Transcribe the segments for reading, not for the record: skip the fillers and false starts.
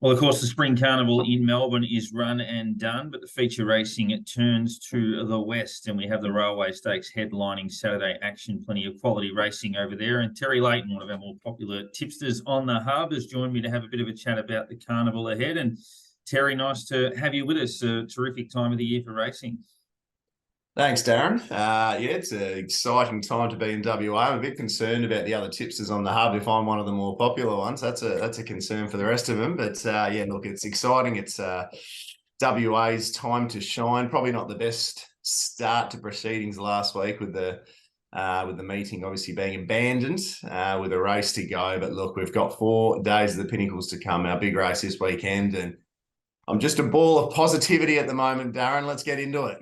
Well, of course, the Spring Carnival in Melbourne is run and done, but the feature racing it turns to the west, and we have the Railway Stakes headlining Saturday action. Plenty of quality racing over there. And Terry Leighton, one of our more popular tipsters on the hub, has joined me to have a bit of a chat about the carnival ahead. And Terry, nice to have you with us. A terrific time of the year for racing. Thanks, Darren. Yeah, it's an exciting time to be in WA. I'm a bit concerned about the other tipsters on the hub. If I'm one of the more popular ones, that's a concern for the rest of them. But yeah, look, it's exciting. It's WA's time to shine. Probably not the best start to proceedings last week with the meeting obviously being abandoned with a race to go. But look, we've got 4 days of the Pinnacles to come. Our big race this weekend, and I'm just a ball of positivity at the moment, Darren. Let's get into it.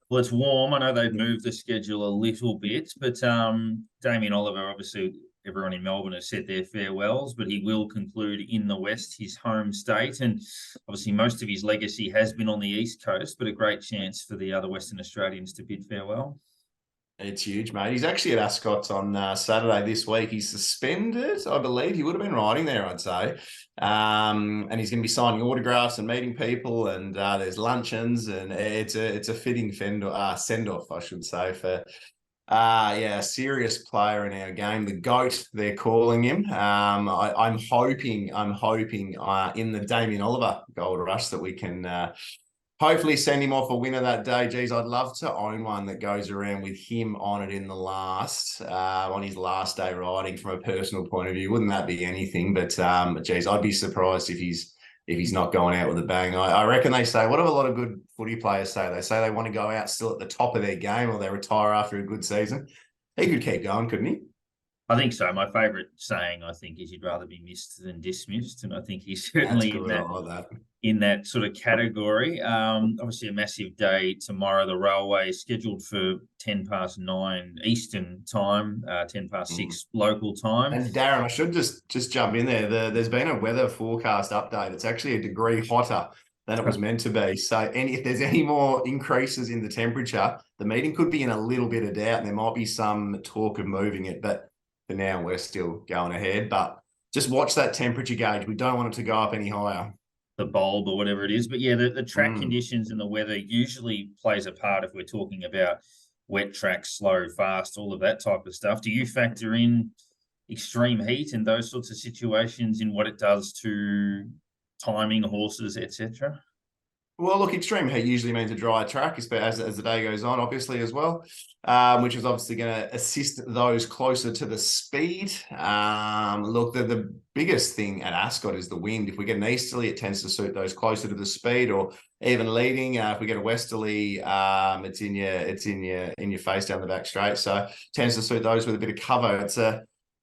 Well, it's warm. I know they've moved the schedule a little bit, but Damien Oliver, obviously, everyone in Melbourne has said their farewells, but he will conclude in the West, his home state. And obviously, most of his legacy has been on the East Coast, but a great chance for the other Western Australians to bid farewell. It's huge, mate. He's actually at Ascot on Saturday this week. He's suspended, I believe. He would have been riding there, I'd say. And he's going to be signing autographs and meeting people. And there's luncheons, and it's a fitting send-off, I should say, for a serious player in our game, the GOAT. They're calling him. I'm hoping in the Damien Oliver Gold Rush that we can. Hopefully send him off a winner that day. Geez, I'd love to own one that goes around with him on it in the on his last day riding from a personal point of view. Wouldn't that be anything? But geez, I'd be surprised if he's not going out with a bang. I reckon they say, what do a lot of good footy players say? They say they want to go out still at the top of their game, or they retire after a good season. He could keep going, couldn't he? I think so. My favourite saying, I think, is you'd rather be missed than dismissed. And I think he's That's certainly good. I like that. In that sort of category. Obviously, a massive day tomorrow. The railway is scheduled for 9:10 Eastern time, 6 local time. And Darren, I should just jump in there. There's been a weather forecast update. It's actually a degree hotter than it was meant to be. So if there's any more increases in the temperature, the meeting could be in a little bit of doubt, and there might be some talk of moving it. But for now, we're still going ahead. But just watch that temperature gauge. We don't want it to go up any higher. The bulb or whatever it is. But yeah, the track conditions and the weather usually plays a part if we're talking about wet tracks, slow, fast, all of that type of stuff. Do you factor in extreme heat and those sorts of situations in what it does to timing, horses, etc.? Well, look, extreme heat usually means a drier track as the day goes on, obviously, as well, which is obviously going to assist those closer to the speed. Look, the biggest thing at Ascot is the wind. If we get an easterly, it tends to suit those closer to the speed, or even leading. If we get a westerly, it's in your face down the back straight. So it tends to suit those with a bit of cover.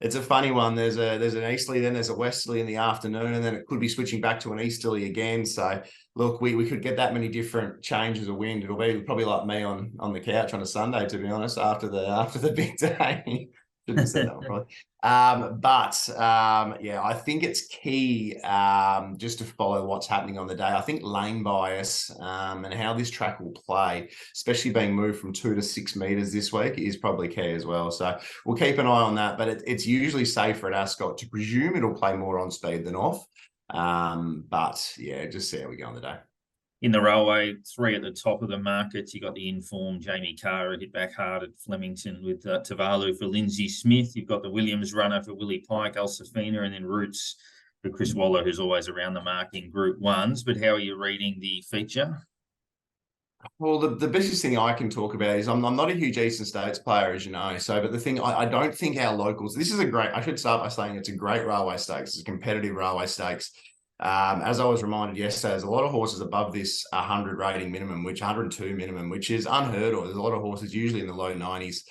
It's a funny one. There's an easterly, then there's a westerly in the afternoon, and then it could be switching back to an easterly again. So look, we could get that many different changes of wind. It'll be probably like me on the couch on a Sunday, to be honest, after the big day. Shouldn't have said that one, probably. Yeah, I think it's key just to follow what's happening on the day. I think lane bias and how this track will play, especially being moved from 2 to 6 meters this week, is probably key as well. So we'll keep an eye on that. But it's usually safer at Ascot to presume it'll play more on speed than off. But yeah, just see how we go on the day. In the railway, 3 at the top of the markets. You got the informed Jamie Carr hit back hard at Flemington with Tavalu for Lindsay Smith. You've got the Williams runner for Willie Pike, Alsafina, and then Roots for Chris Waller, who's always around the mark in Group 1s. But how are you reading the feature? Well, the biggest thing I can talk about is I'm not a huge Eastern States player, as you know. So, but the thing, I don't think our locals, I should start by saying it's a great railway stakes. It's a competitive railway stakes. As I was reminded yesterday, there's a lot of horses above this 100 rating minimum, 102 minimum, which is unheard of. There's a lot of horses usually in the low 90s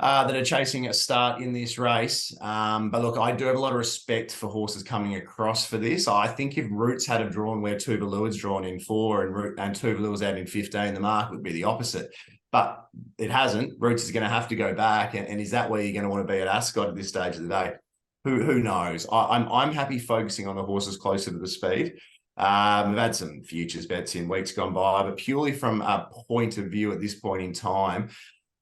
that are chasing a start in this race. But look, I do have a lot of respect for horses coming across for this. I think if Roots had have drawn where Tuvalu's drawn in 4 and Tuvalu's out in 15, the mark would be the opposite. But it hasn't. Roots is going to have to go back. And is that where you're going to want to be at Ascot at this stage of the day? Who knows? I'm happy focusing on the horses closer to the speed. We've had some futures bets in weeks gone by, but purely from a point of view at this point in time,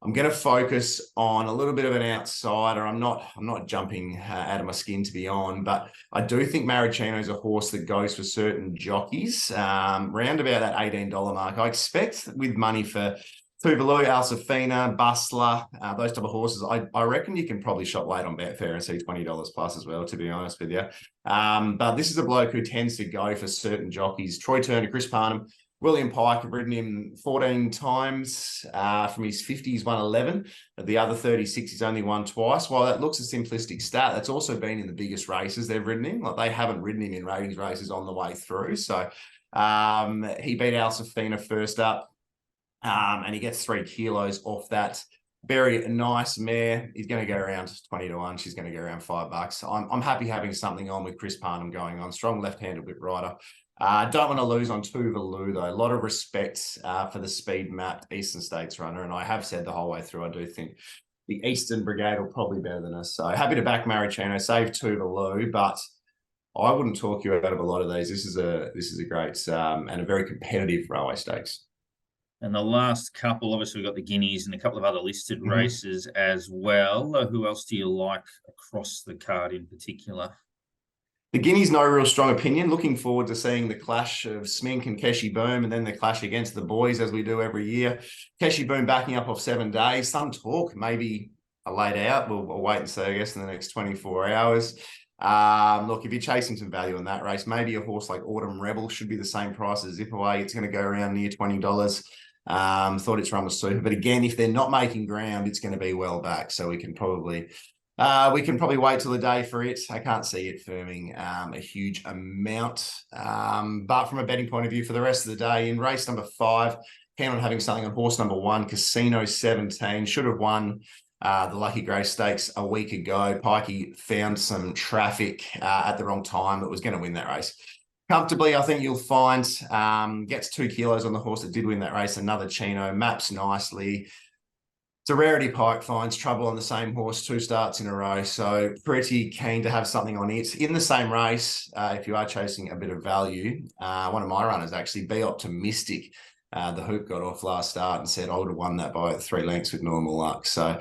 I'm going to focus on a little bit of an outsider. I'm not jumping out of my skin to be on, but I do think Maricino is a horse that goes for certain jockeys round about that $18 mark. I expect with money for Tuvalu, Alsafina, Bustler, those type of horses, I reckon you can probably shop late on Betfair and see $20 plus as well, to be honest with you. But this is a bloke who tends to go for certain jockeys. Troy Turner, Chris Parnham, William Pike have ridden him 14 times. From his 50s, he's won 11. Of the other 36, he's only won twice. While that looks a simplistic stat, that's also been in the biggest races they've ridden him. Like, they haven't ridden him in ratings races on the way through. So he beat Alsafina first up, and he gets 3 kilos off that very nice mare. He's going to go around 20 to 1. She's going to go around $5. I'm happy having something on with Chris Parnham going on. Strong left-handed whip rider. Don't want to lose on Tuvalu, though. A lot of respect for the speed-mapped Eastern States runner, and I have said the whole way through, I do think the Eastern Brigade will probably be better than us. So happy to back Maricino, save Tuvalu, but I wouldn't talk you out of a lot of these. This is a great and a very competitive railway stakes. And the last couple, obviously, we've got the Guineas and a couple of other listed races as well. Who else do you like across the card in particular? The Guineas, no real strong opinion. Looking forward to seeing the clash of Smink and Keshi Boom, and then the clash against the boys as we do every year. Keshi Boom backing up off 7 days. Some talk, maybe a late out. We'll wait and see, I guess, in the next 24 hours. Look, if you're chasing some value in that race, maybe a horse like Autumn Rebel should be the same price as Zip Away. It's going to go around near $20. Thought its run was super. But again, if they're not making ground, it's going to be well back. So we can probably wait till the day for it. I can't see it firming a huge amount. But from a betting point of view, for the rest of the day, in race number 5, keen on having something on horse number 1, Casino 17. Should have won the Lucky Grace Stakes a week ago. Pikey found some traffic at the wrong time. It was going to win that race comfortably. I think you'll find gets 2 kilos on the horse that did win that race. Another Chino, maps nicely. It's a rarity. Pike finds trouble on the same horse 2 starts in a row. So pretty keen to have something on it. In the same race, if you are chasing a bit of value, one of my runners actually, Be Optimistic. The hoop got off last start and said I would have won that by 3 lengths with normal luck. So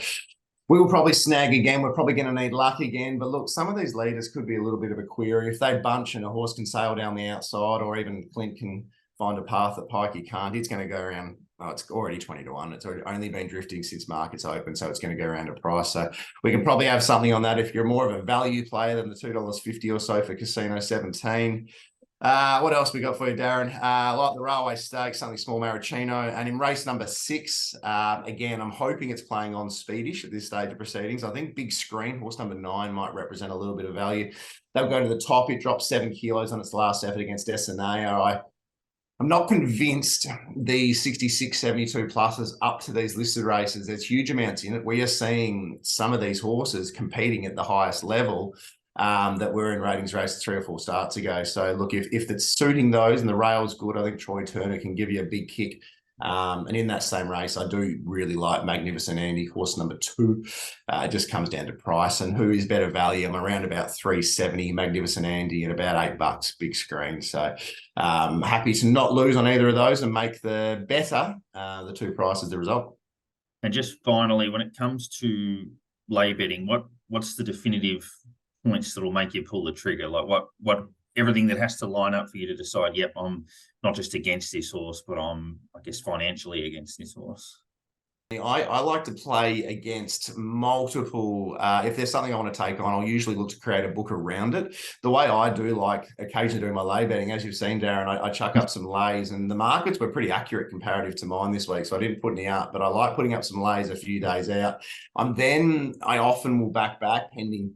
we will probably snag again. We're probably going to need luck again. But look, some of these leaders could be a little bit of a query. If they bunch and a horse can sail down the outside, or even Clint can find a path that Pikey can't, it's going to go around. Oh, it's already 20 to 1. It's already only been drifting since markets open, so it's going to go around a price. So we can probably have something on that if you're more of a value player than the $2.50 or so for Casino 17. What else we got for you, Darren? Like the Railway Stakes, something small, Maricino. And in race number 6, again, I'm hoping it's playing on speedish at this stage of proceedings. I think Big Screen, horse number 9, might represent a little bit of value. They'll go to the top. It dropped 7 kilos on its last effort against Desaneo. I'm not convinced the 66, 72 pluses up to these listed races. There's huge amounts in it. We are seeing some of these horses competing at the highest level that were in ratings races 3 or 4 starts ago. So look, if it's suiting those and the rail's good, I think Troy Turner can give you a big kick. And in that same race, I do really like Magnificent Andy, horse number 2. It just comes down to price and who is better value. I'm around about $3.70 Magnificent Andy and about $8 Big Screen. So happy to not lose on either of those and make the better the 2 prices the result. And just finally, when it comes to lay betting, what's the definitive points that will make you pull the trigger? Like what everything that has to line up for you to decide, yep, I'm not just against this horse, but I'm, I guess, financially against this horse? I like to play against multiple. If there's something I want to take on, I'll usually look to create a book around it. The way I do, like occasionally doing my lay betting, as you've seen, Darren, I chuck up some lays, and the markets were pretty accurate comparative to mine this week, so I didn't put any up, but I like putting up some lays a few days out. I often will back pending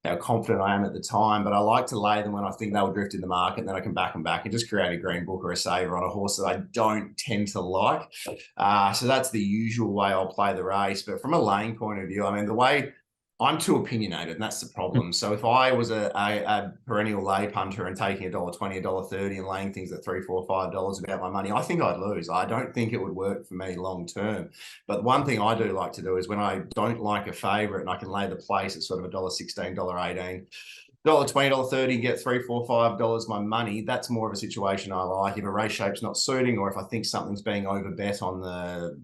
how confident I am at the time, but I like to lay them when I think they'll drift in the market, and then I can back them back and just create a green book or a saver on a horse that I don't tend to like. So that's the usual way I'll play the race. But from a laying point of view, I mean, the way I'm too opinionated, and that's the problem. So if I was a perennial lay punter and taking $1.20, $1.30 and laying things at $3, $4, $5 about my money, I think I'd lose. I don't think it would work for me long term. But one thing I do like to do is when I don't like a favourite and I can lay the place at sort of $1.16, $1.18, $1.20, $1.30, get $3, $4, $5 my money. That's more of a situation I like. If a race shape's not suiting, or if I think something's being overbet on the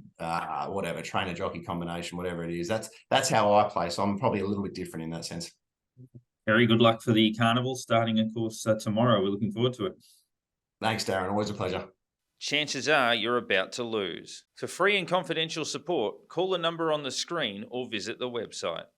whatever trainer jockey combination, whatever it is, that's how I play. So I'm probably a little bit different in that sense. Very good luck for the carnival starting, of course, tomorrow. We're looking forward to it. Thanks, Darren. Always a pleasure. Chances are you're about to lose. For free and confidential support, call the number on the screen or visit the website.